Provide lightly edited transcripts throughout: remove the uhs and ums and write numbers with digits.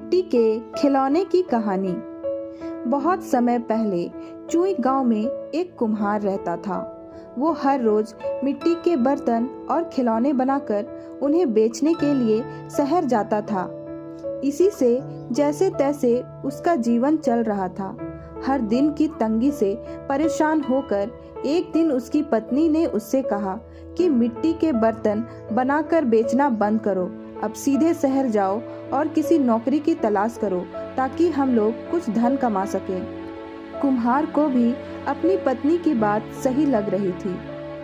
मिट्टी के खिलौने की कहानी। बहुत समय पहले चुई गांव में एक कुम्हार रहता था। वो हर रोज मिट्टी के बर्तन और खिलौने बनाकर उन्हें बेचने के लिए शहर जाता था। इसी से जैसे तैसे उसका जीवन चल रहा था। हर दिन की तंगी से परेशान होकर एक दिन उसकी पत्नी ने उससे कहा कि मिट्टी के बर्तन बनाकर बेचना बंद करो, अब सीधे शहर जाओ और किसी नौकरी की तलाश करो ताकि हम लोग कुछ धन कमा सकें। कुम्हार को भी अपनी पत्नी की बात सही लग रही थी।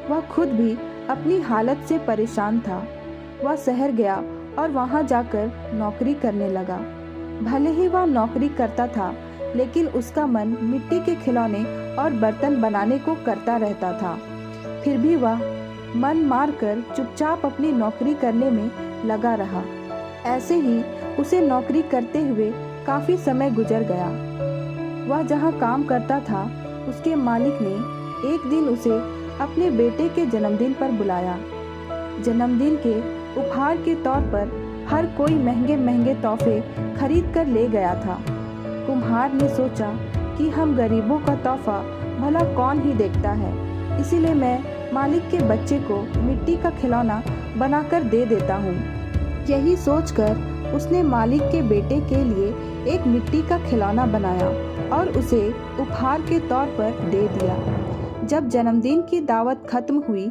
वह खुद भी अपनी हालत से परेशान था। वह शहर गया और वहां जाकर नौकरी करने लगा। भले ही वह नौकरी करता था, लेकिन उसका मन मिट्टी के खिलौने और बर्तन बनाने को करता रहता था। फिर भी वह मन मारकर चुपचाप अपनी नौकरी करने में लगा रहा। ऐसे ही उसे नौकरी करते हुए काफी समय गुजर गया। वह जहाँ काम करता था, उसके मालिक ने एक दिन उसे अपने बेटे के जन्मदिन पर बुलाया। जन्मदिन के उपहार के तौर पर हर कोई महंगे महंगे तोहफे खरीद कर ले गया था। कुम्हार ने सोचा कि हम गरीबों का तोहफा भला कौन ही देखता है, इसीलिए मैं मालिक के बच्चे को मिट्टी का खिलौना बनाकर दे देता हूँ। यही सोचकर उसने मालिक के बेटे के लिए एक मिट्टी का खिलौना बनाया और उसे उपहार के तौर पर दे दिया। जब जन्मदिन की दावत खत्म हुई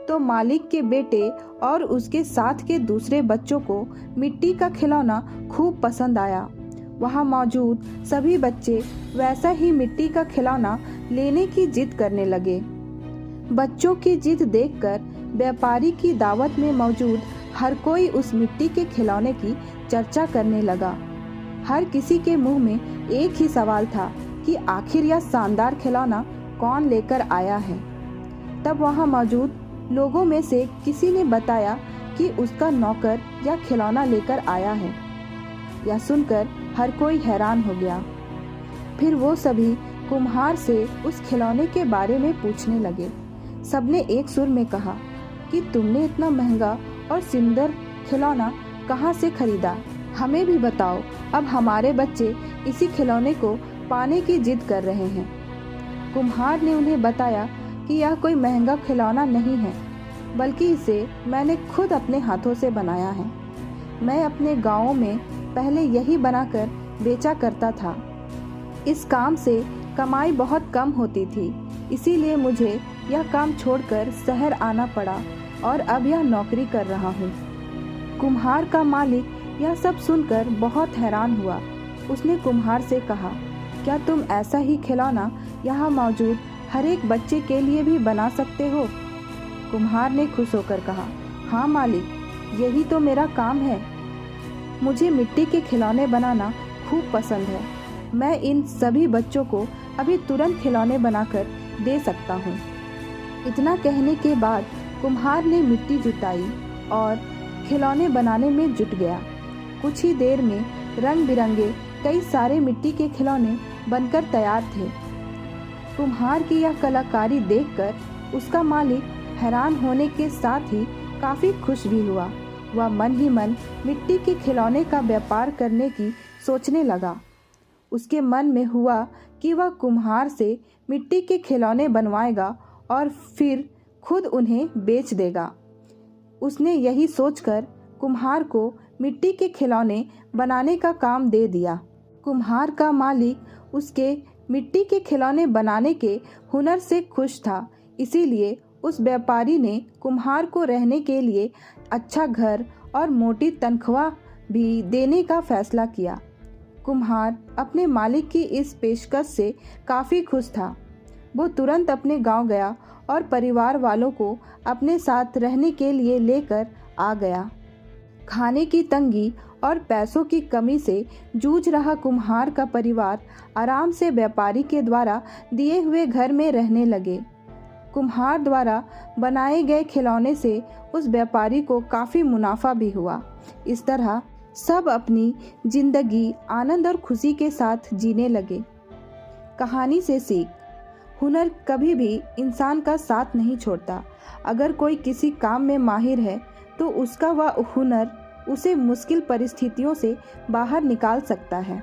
तो मालिक के बेटे और उसके साथ के दूसरे बच्चों को मिट्टी का खिलौना खूब पसंद आया। वहाँ मौजूद सभी बच्चे वैसा ही मिट्टी का खिलौना लेने की जिद करने लगे। बच्चों की जिद देखकर व्यापारी की दावत में मौजूद हर कोई उस मिट्टी के खिलौने की चर्चा करने लगा। हर किसी के मुंह में एक ही सवाल था कि आखिर यह शानदार खिलौना कौन लेकर आया है। तब वहां मौजूद लोगों में से किसी ने बताया कि उसका नौकर यह खिलौना लेकर आया है। यह सुनकर हर कोई हैरान हो गया। फिर वो सभी कुम्हार से उस खिलौने के बारे में पूछने लगे। सबने एक सुर में कहा कि तुमने इतना महंगा और सुंदर खिलौना कहाँ से खरीदा? हमें भी बताओ, अब हमारे बच्चे इसी खिलौने को पाने की जिद कर रहे हैं। कुम्हार ने उन्हें बताया कि यह कोई महंगा खिलौना नहीं है, बल्कि इसे मैंने खुद अपने हाथों से बनाया है। मैं अपने गाँव में पहले यही बनाकर बेचा करता था। इस काम से कमाई बहुत कम होती थी, इसीलिए मुझे यह काम छोड़कर शहर आना पड़ा और अब यह नौकरी कर रहा हूँ। कुम्हार का मालिक यह सब सुनकर बहुत हैरान हुआ। उसने कुम्हार से कहा, क्या तुम ऐसा ही खिलौना यहाँ मौजूद हर एक बच्चे के लिए भी बना सकते हो? कुम्हार ने खुश होकर कहा, हाँ मालिक, यही तो मेरा काम है। मुझे मिट्टी के खिलौने बनाना खूब पसंद है। मैं इन सभी बच्चों को अभी तुरंत खिलौने बनाकर दे सकता हूँ। इतना कहने के बाद कुम्हार ने मिट्टी जुटाई और खिलौने बनाने में जुट गया। कुछ ही देर में रंग बिरंगे कई सारे मिट्टी के खिलौने बनकर तैयार थे। कुम्हार की यह कलाकारी देखकर उसका मालिक हैरान होने के साथ ही काफी खुश भी हुआ। वह मन ही मन मिट्टी के खिलौने का व्यापार करने की सोचने लगा। उसके मन में हुआ कि वह कुम्हार से मिट्टी के खिलौने बनवाएगा और फिर खुद उन्हें बेच देगा। उसने यही सोचकर कुम्हार को मिट्टी के खिलौने बनाने का काम दे दिया। कुम्हार का मालिक उसके मिट्टी के खिलौने बनाने के हुनर से खुश था, इसीलिए उस व्यापारी ने कुम्हार को रहने के लिए अच्छा घर और मोटी तनख्वाह भी देने का फैसला किया। कुम्हार अपने मालिक की इस पेशकश से काफ़ी खुश था। वो तुरंत अपने गांव गया और परिवार वालों को अपने साथ रहने के लिए लेकर आ गया। खाने की तंगी और पैसों की कमी से जूझ रहा कुम्हार का परिवार आराम से व्यापारी के द्वारा दिए हुए घर में रहने लगे। कुम्हार द्वारा बनाए गए खिलौने से उस व्यापारी को काफ़ी मुनाफा भी हुआ। इस तरह सब अपनी जिंदगी आनंद और खुशी के साथ जीने लगे। कहानी से सीख, हुनर कभी भी इंसान का साथ नहीं छोड़ता। अगर कोई किसी काम में माहिर है तो उसका वह हुनर उसे मुश्किल परिस्थितियों से बाहर निकाल सकता है।